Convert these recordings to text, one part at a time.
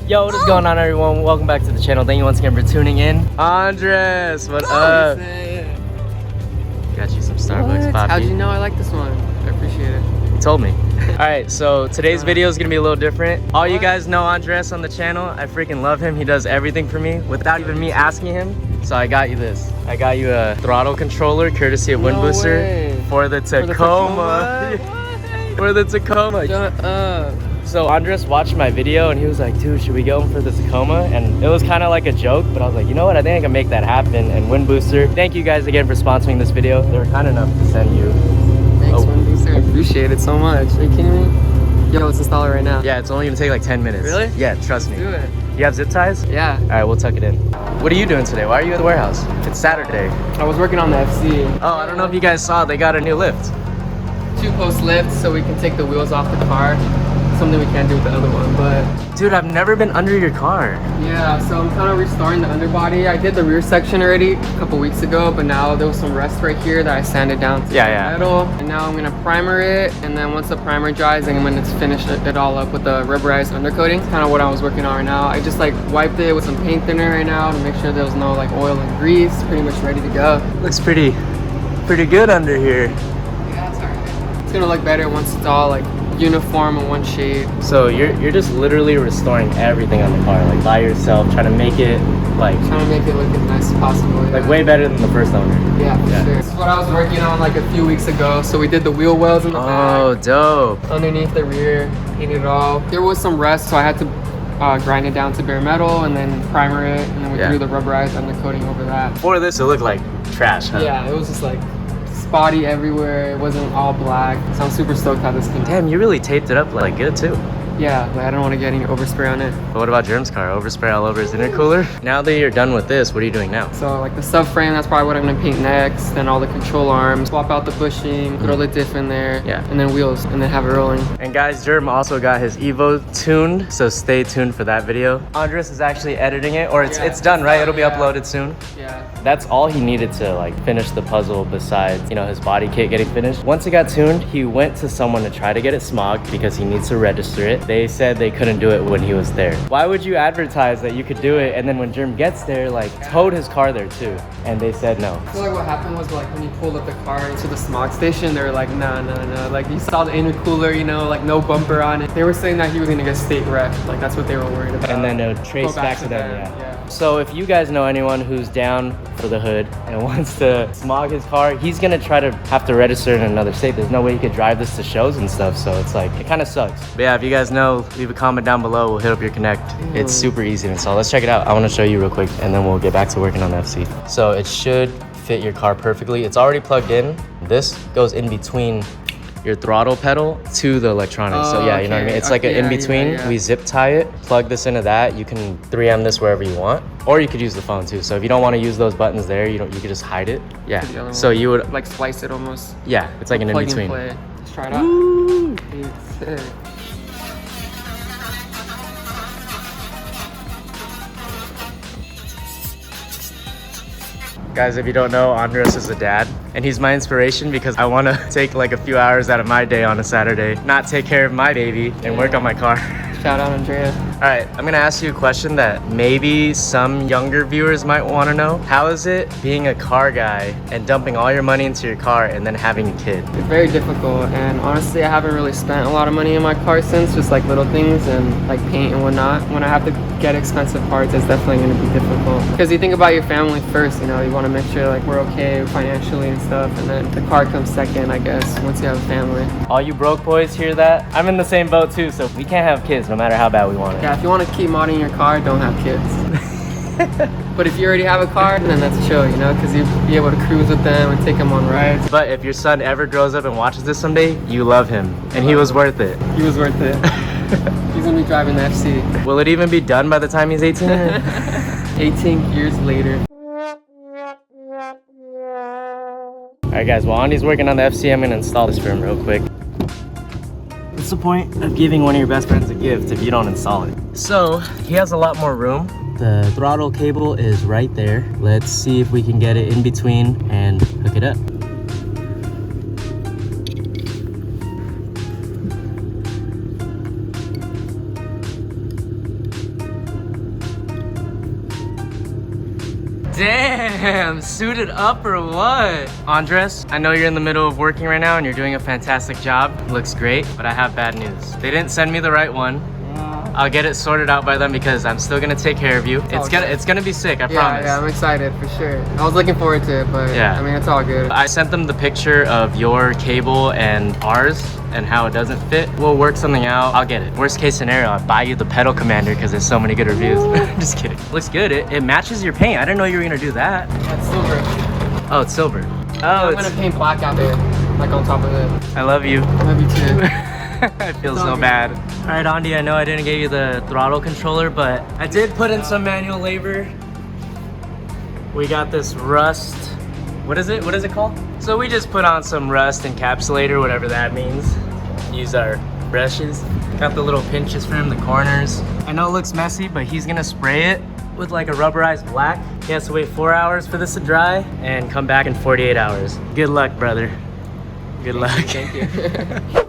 Yo, what is going on, everyone? Welcome back to the channel. Thank you once again for tuning in. Andres, what up? Got you some Starbucks coffee. How'd you know I like this one? I appreciate it. You told me. Alright, so today's video is gonna be a little different. All you guys know Andres on the channel. I freaking love him. He does everything for me without even me asking him. So I got you this. I got you a throttle controller courtesy of Windbooster for the Tacoma. For the Tacoma. Shut up. So Andres watched my video and he was like, dude, should we go for the Tacoma? And it was kind of like a joke, but I was like, you know what? I think I can make that happen. And Windbooster, thank you guys again for sponsoring this video. They were kind enough to send you. Thanks, Windbooster. I appreciate it so much. Are you kidding me? Yo, let's install it right now. Yeah, it's only gonna take like 10 minutes. Really? Yeah, trust me. Do it. You have zip ties? Yeah. All right, we'll tuck it in. What are you doing today? Why are you at the warehouse? It's Saturday. I was working on the FC. Oh, I don't know if you guys saw, they got a new lift. 2-post lift so we can take the wheels off the car. Something we can't do with the other one, but... Dude, I've never been under your car. Yeah, so I'm kind of restoring the underbody. I did the rear section already a couple weeks ago, but now there was some rust right here that I sanded down to metal. And now I'm gonna primer it, and then once the primer dries, then I'm gonna finish it all up with the rubberized undercoating. It's kind of what I was working on right now. I just like wiped it with some paint thinner right now to make sure there was no like oil and grease. Pretty much ready to go. Looks pretty good under here. Yeah, it's alright. It's gonna look better once it's all like uniform in one shade. So you're just literally restoring everything on the car, like by yourself, trying to make it like look as nice as possible. Like way better than the first owner. Yeah, for sure. This is what I was working on like a few weeks ago. So we did the wheel wells in the back. Oh, dope. Underneath the rear, painted it all. There was some rust, so I had to grind it down to bare metal and then primer it, and then we threw the rubberized undercoating over that. Before this, it looked like trash, huh? Yeah, it was just like spotty everywhere. It wasn't all black. So I'm super stoked how this came out. Damn, you really taped it up like good too. Yeah, like I don't want to get any overspray on it. But what about Jerm's car? Overspray all over his intercooler? Now that you're done with this, what are you doing now? So like the subframe, that's probably what I'm gonna paint next. Then all the control arms, swap out the bushing, throw the diff in there. Yeah. And then wheels, and then have it rolling. And guys, Jerm also got his Evo tuned, so stay tuned for that video. Andres is actually editing it, or it's done, right? It'll be uploaded soon. Yeah. That's all he needed to like finish the puzzle besides, you know, his body kit getting finished. Once it got tuned, he went to someone to try to get it smogged because he needs to register it. They said they couldn't do it when he was there. Why would you advertise that you could do it and then when Jerm gets there, like towed his car there too? And they said no. I feel like what happened was like when he pulled up the car into the smog station, they were like, no. Like you saw the intercooler, you know, like no bumper on it. They were saying that he was gonna get state wrecked. Like that's what they were worried about. And then it would trace back to them, yeah. So if you guys know anyone who's down for the hood and wants to smog his car, he's gonna try to have to register in another state. There's no way he could drive this to shows and stuff, so it's like, it kind of sucks. But yeah, if you guys know, leave a comment down below. We'll hit up your Connect. It's super easy to install. Let's check it out. I want to show you real quick and then we'll get back to working on the FC. So it should fit your car perfectly. It's already plugged in. This goes in between your throttle pedal to the electronics. So yeah, you know what I mean? It's like an in-between. We zip tie it, plug this into that. You can 3M this wherever you want, or you could use the phone too. So if you don't want to use those buttons there, you could just hide it. Yeah. So you would like splice it almost. Yeah, it's like an in-between. Let's try it out. Woo! Guys, if you don't know, Andres is a dad, and he's my inspiration because I want to take like a few hours out of my day on a Saturday, not take care of my baby and work on my car. Shout out, Andrea. All right, I'm gonna ask you a question that maybe some younger viewers might want to know. How is it being a car guy and dumping all your money into your car and then having a kid? It's very difficult, and honestly, I haven't really spent a lot of money in my car since, just like little things and like paint and whatnot. When I have to get expensive parts, it's definitely gonna be difficult. Because you think about your family first, you know, you want to make sure like we're okay financially and stuff, and then the car comes second, I guess, once you have a family. All you broke boys hear that? I'm in the same boat too, so we can't have kids no matter how bad we want it. Yeah, if you want to keep modding your car, don't have kids. But if you already have a car, then that's chill, you know, because you'll be able to cruise with them and take them on rides. But if your son ever grows up and watches this someday, you love him, and he was worth it. He was worth it. He's gonna be driving the FC. Will it even be done by the time he's 18? 18 years later. Alright guys, while Andy's working on the FC, I'm gonna install this for him real quick. What's the point of giving one of your best friends a gift if you don't install it? So, he has a lot more room. The throttle cable is right there. Let's see if we can get it in between and hook it up. Damn, suited up or what? Andres, I know you're in the middle of working right now and you're doing a fantastic job. Looks great, but I have bad news. They didn't send me the right one. I'll get it sorted out by them because I'm still gonna take care of you. It's gonna be sick, I promise. Yeah, I'm excited for sure. I was looking forward to it, but yeah, I mean, it's all good. I sent them the picture of your cable and ours and how it doesn't fit. We'll work something out. I'll get it. Worst case scenario, I'll buy you the pedal commander because there's so many good reviews. Just kidding. Looks good. It matches your paint. I didn't know you were gonna do that. Yeah, it's silver. Oh, it's silver. I'm gonna paint black out there, like on top of it. I love you. I love you too. I feel so bad. All right, Andy, I know I didn't give you the throttle controller, but I did put in some manual labor. We got this rust. What is it? What is it called? So we just put on some rust encapsulator, whatever that means. Use our brushes. Got the little pinches from the corners. I know it looks messy, but he's gonna spray it with like a rubberized black. He has to wait 4 hours for this to dry and come back in 48 hours. Good luck, brother. Good luck. Thank you.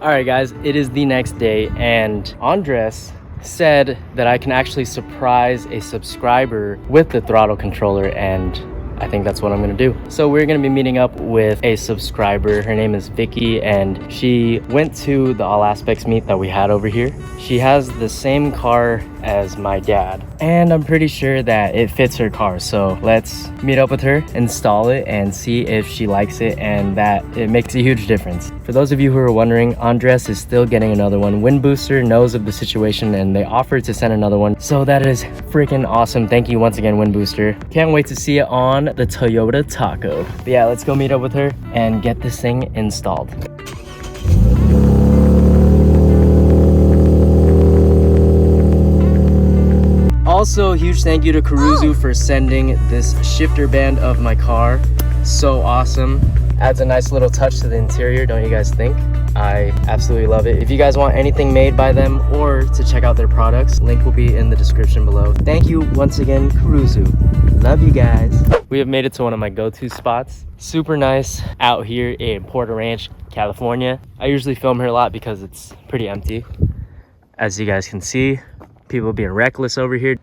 All right, guys, it is the next day, and Andres said that I can actually surprise a subscriber with the throttle controller, and I think that's what I'm gonna do. So we're gonna be meeting up with a subscriber. Her name is Vicky, and she went to the All Aspects meet that we had over here. She has the same car as my dad, and I'm pretty sure that it fits her car. So let's meet up with her, install it, and see if she likes it and that it makes a huge difference. For those of you who are wondering, Andres is still getting another one. Windbooster knows of the situation and they offered to send another one. So that is freaking awesome. Thank you once again, Windbooster. Can't wait to see it on the Toyota Taco. But yeah, let's go meet up with her and get this thing installed. Also, huge thank you to Kuruzu for sending this shifter band of my car. So awesome. Adds a nice little touch to the interior, don't you guys think? I absolutely love it. If you guys want anything made by them or to check out their products, link will be in the description below. Thank you once again, Kuruzu. Love you guys. We have made it to one of my go-to spots. Super nice out here in Porter Ranch, California. I usually film here a lot because it's pretty empty. As you guys can see, people being reckless over here.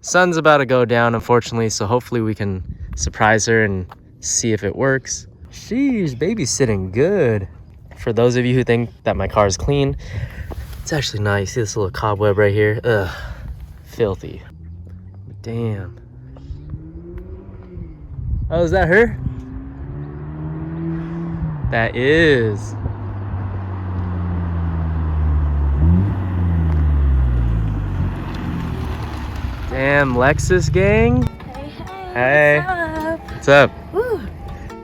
Sun's about to go down, unfortunately, so hopefully we can surprise her and see if it works. Sheesh, baby's sitting good. For those of you who think that my car is clean, it's actually nice. See this little cobweb right here? Ugh, filthy. Damn. Oh, is that her? That is. Damn, Lexus gang. Hey. What's up? Ooh.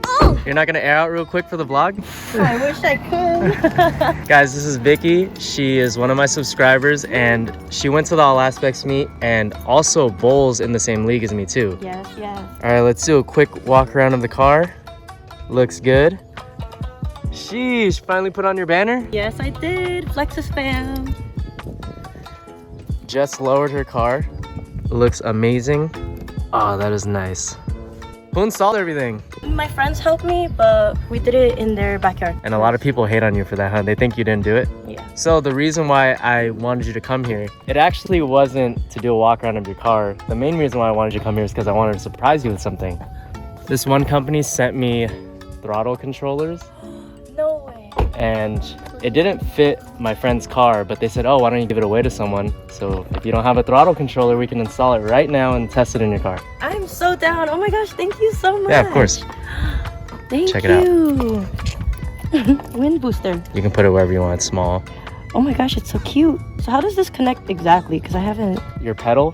Oh. You're not gonna air out real quick for the vlog? I wish I could. Guys, this is Vicky. She is one of my subscribers, and she went to the All Aspects meet and also bowls in the same league as me too. Yes, yes. All right, let's do a quick walk around of the car. Looks good. Sheesh, finally put on your banner? Yes, I did. Flexus fam. Just lowered her car. Looks amazing. Oh, that is nice. Who installed everything? My friends helped me, but we did it in their backyard. And a lot of people hate on you for that, huh? They think you didn't do it? Yeah. So the reason why I wanted you to come here, it actually wasn't to do a walk around of your car. The main reason why I wanted you to come here is because I wanted to surprise you with something. This one company sent me throttle controllers. No way. And it didn't fit my friend's car, but they said, oh, why don't you give it away to someone? So if you don't have a throttle controller, we can install it right now and test it in your car. I'm so down. Oh my gosh, thank you so much. Yeah, of course. Thank Check you. it out. Windbooster. You can put it wherever you want, it's small. Oh my gosh, it's so cute. So how does this connect exactly? Because I haven't... Your pedal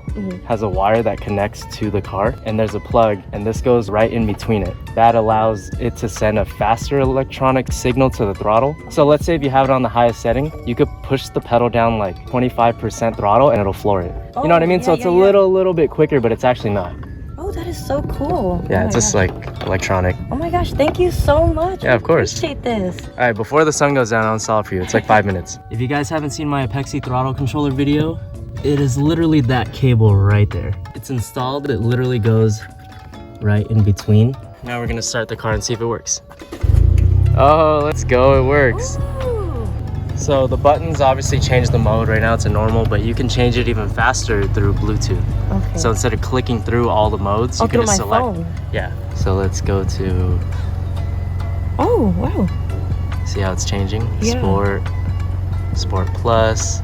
has a wire that connects to the car, and there's a plug, and this goes right in between it. That allows it to send a faster electronic signal to the throttle. So let's say if you have it on the highest setting, you could push the pedal down like 25% throttle and it'll floor it. You know what I mean? So it's a little bit quicker, but it's actually not. Oh, that is so cool. Yeah, oh it's just like electronic. Oh my gosh, thank you so much. Yeah, of course. I appreciate this. All right, before the sun goes down, I'll install it for you. It's like 5 minutes. If you guys haven't seen my Apexi throttle controller video, it is literally that cable right there. It's installed, it literally goes right in between. Now we're gonna start the car and see if it works. Oh, let's go, it works. Ooh. So the buttons obviously change the mode. Right now it's a normal, but you can change it even faster through Bluetooth. Okay. So instead of clicking through all the modes, you can through just my select. phone. Yeah. So let's go to, Oh, wow. see how it's changing? Yeah. Sport Plus.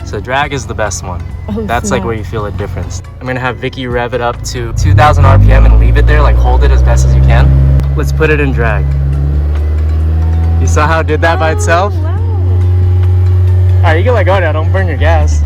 So drag is the best one. Oh, That's like snap. where you feel a difference. I'm gonna have Vicky rev it up to 2,000 RPM and leave it there, like hold it as best as you can. Let's put it in drag. You saw how it did that by itself? Oh, wow. Alright, you can let go now, don't burn your gas.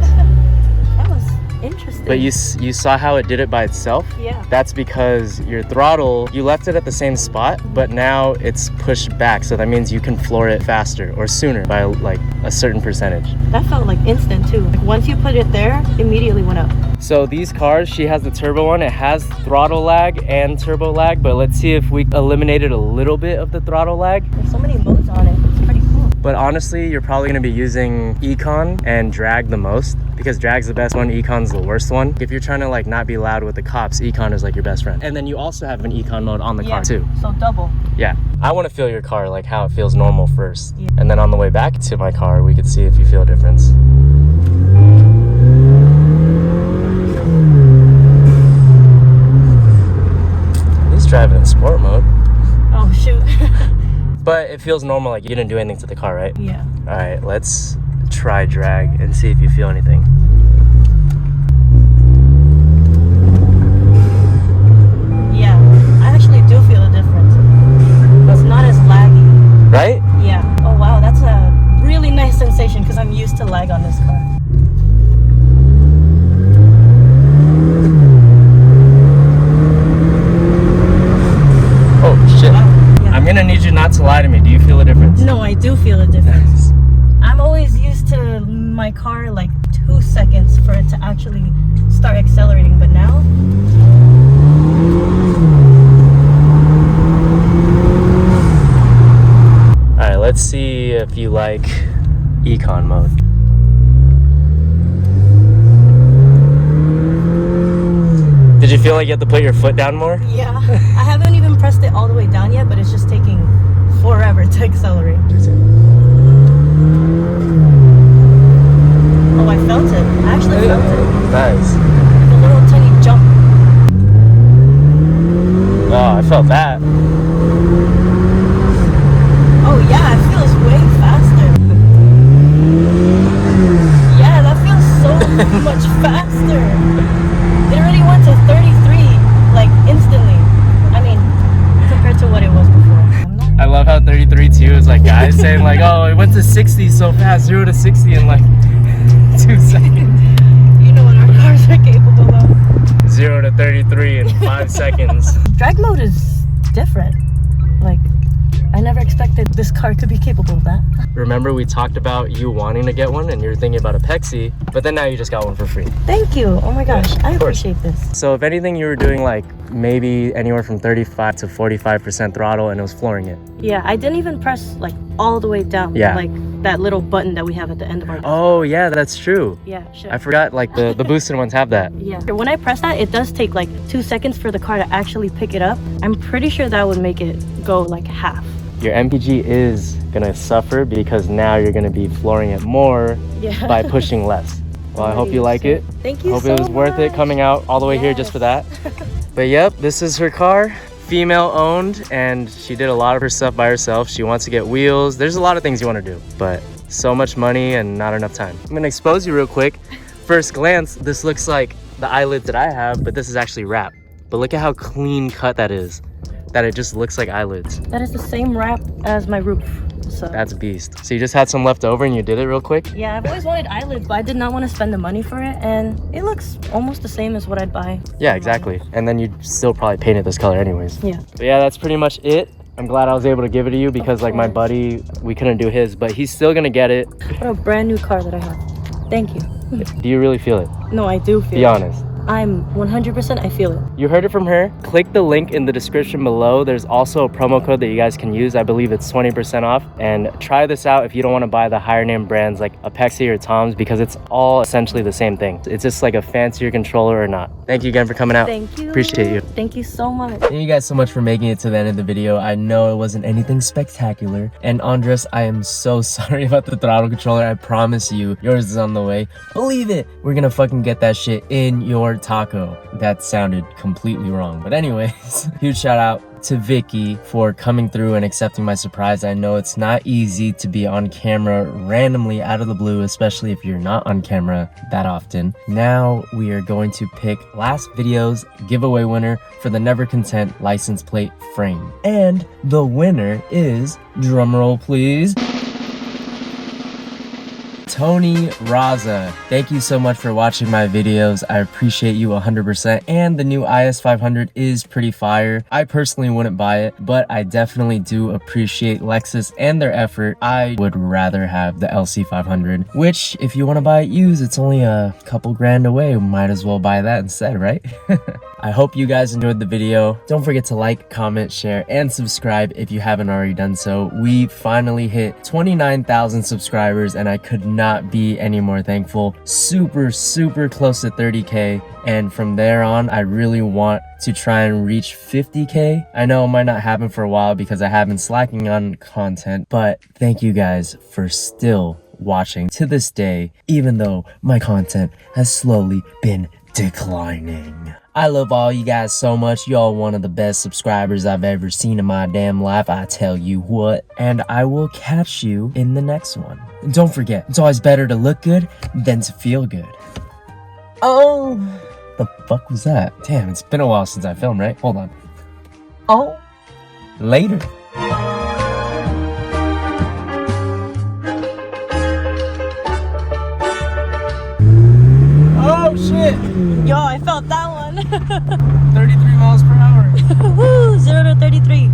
That was interesting. But you saw how it did it by itself? Yeah. That's because your throttle, you left it at the same spot, but now it's pushed back. So that means you can floor it faster or sooner by like a certain percentage. That felt like instant too. Like once you put it there, immediately went up. So these cars, she has the turbo one. It has throttle lag and turbo lag, but let's see if we eliminated a little bit of the throttle lag. There's so many modes on it. It's pretty cool. But honestly, you're probably gonna be using Econ and Drag the most because Drag's the best one, Econ's the worst one. If you're trying to like not be loud with the cops, Econ is like your best friend. And then you also have an Econ mode on the car too. So double. Yeah. I wanna feel your car, like how it feels normal first. Yeah. And then on the way back to my car, we could see if you feel a difference. He's driving in sport mode. Oh shoot. But it feels normal, like you didn't do anything to the car, right? Yeah. All right, let's try drag and see if you feel anything. Yeah. I actually do feel a difference. It's not as laggy. Right? Yeah. Oh wow, that's a really nice sensation because I'm used to lag on this car. Oh shit. Wow. Yeah. I'm gonna need you not to lie to me. Do you feel a difference? No, I do feel a difference. I'm always used to my car like 2 seconds for it to actually start accelerating, but now All right, let's see if you like Econ mode. Did you feel like you had to put your foot down more? yeah. I haven't even pressed it all the way down yet, but it's just taking forever to accelerate. Oh, I felt it. I actually felt it. Nice. Like a little tiny jump. Oh, I felt that. Oh yeah, it feels way faster. Yeah, that feels so much faster. It already went to 33, like instantly. I mean, compared to what it was before. I love how 33 too is like guys saying like, oh, it went to 60 so fast, 0 to 60 in like 2 seconds. You know what our cars are capable of. 0 to 33 in 5 seconds. Drag mode is different. Like, I never expected this car could be capable of that. Remember we talked about you wanting to get one and you're thinking about a Pexi, but then now you just got one for free. Thank you. Oh my gosh, I appreciate this. So if anything, you were doing like maybe anywhere from 35 to 45% throttle and it was flooring it. Yeah, I didn't even press like all the way down. Yeah. Like that little button that we have at the end of our. Oh yeah, that's true. Yeah, sure. I forgot like the boosted ones have that. Yeah. When I press that, it does take like 2 seconds for the car to actually pick it up. I'm pretty sure that would make it go like half. Your MPG is gonna suffer because now you're gonna be flooring it more Yeah. by pushing less. Well, I hope you like it. Thank you Hope so it was worth it much. coming out all the way here just for that. But yep, this is her car. Female owned, and she did a lot of her stuff by herself. She wants to get wheels. There's a lot of things you want to do, but so much money and not enough time. I'm gonna expose you real quick. First glance, this looks like the eyelids that I have, but this is actually wrap. But look at how clean cut that is. That it just looks like eyelids. That is the same wrap as my roof. So That's beast. So you just had some left over and you did it real quick? yeah, I've always wanted eyelids, but I did not want to spend the money for it, and it looks almost the same as what I'd buy. Yeah, exactly. And then you'd still probably paint it this color anyways. Yeah. But yeah, that's pretty much it. I'm glad I was able to give it to you because like my course. buddy, we couldn't do his, but he's still gonna get it. What a brand new car that I have. Thank you. Do you really feel it? No, I do feel Be it. honest. I'm 100%, I feel it. You heard it from her. Click the link in the description below. There's also a promo code that you guys can use. I believe it's 20% off. And try this out if you don't want to buy the higher name brands like Apexi or Tom's, because it's all essentially the same thing. It's just like a fancier controller or not. Thank you again for coming out. Thank you. Appreciate you. Thank you so much. Thank you guys so much for making it to the end of the video. I know it wasn't anything spectacular. And Andres, I am so sorry about the throttle controller. I promise you, yours is on the way. Believe it, we're gonna fucking get that shit in your taco. That sounded completely wrong. But anyways, huge shout out to Vicky for coming through and accepting my surprise. I know it's not easy to be on camera randomly out of the blue, especially if you're not on camera that often. Now we are going to pick last video's giveaway winner for the Never Content license plate frame. And the winner is, drumroll please, Tony Raza. Thank you so much for watching my videos. I appreciate you 100%. And the new IS500 is pretty fire. I personally wouldn't buy it, but I definitely do appreciate Lexus and their effort. I would rather have the LC500, which if you want to buy it used, it's only a couple grand away. Might as well buy that instead, right? I hope you guys enjoyed the video. Don't forget to like, comment, share, and subscribe if you haven't already done so. We finally hit 29,000 subscribers and I could not be any more thankful. Super close to 30K. And from there on, I really want to try and reach 50K. I know it might not happen for a while because I have been slacking on content, but thank you guys for still watching to this day, even though my content has slowly been declining. I love all you guys so much. Y'all one of the best subscribers I've ever seen in my damn life, I tell you what. And I will catch you in the next one. And don't forget, it's always better to look good than to feel good. Oh, the fuck was that? Damn, it's been a while since I filmed, right? Hold on. Oh, later. Oh shit! Yo, I felt that one. 33 miles per hour. Woo, 0 to 33.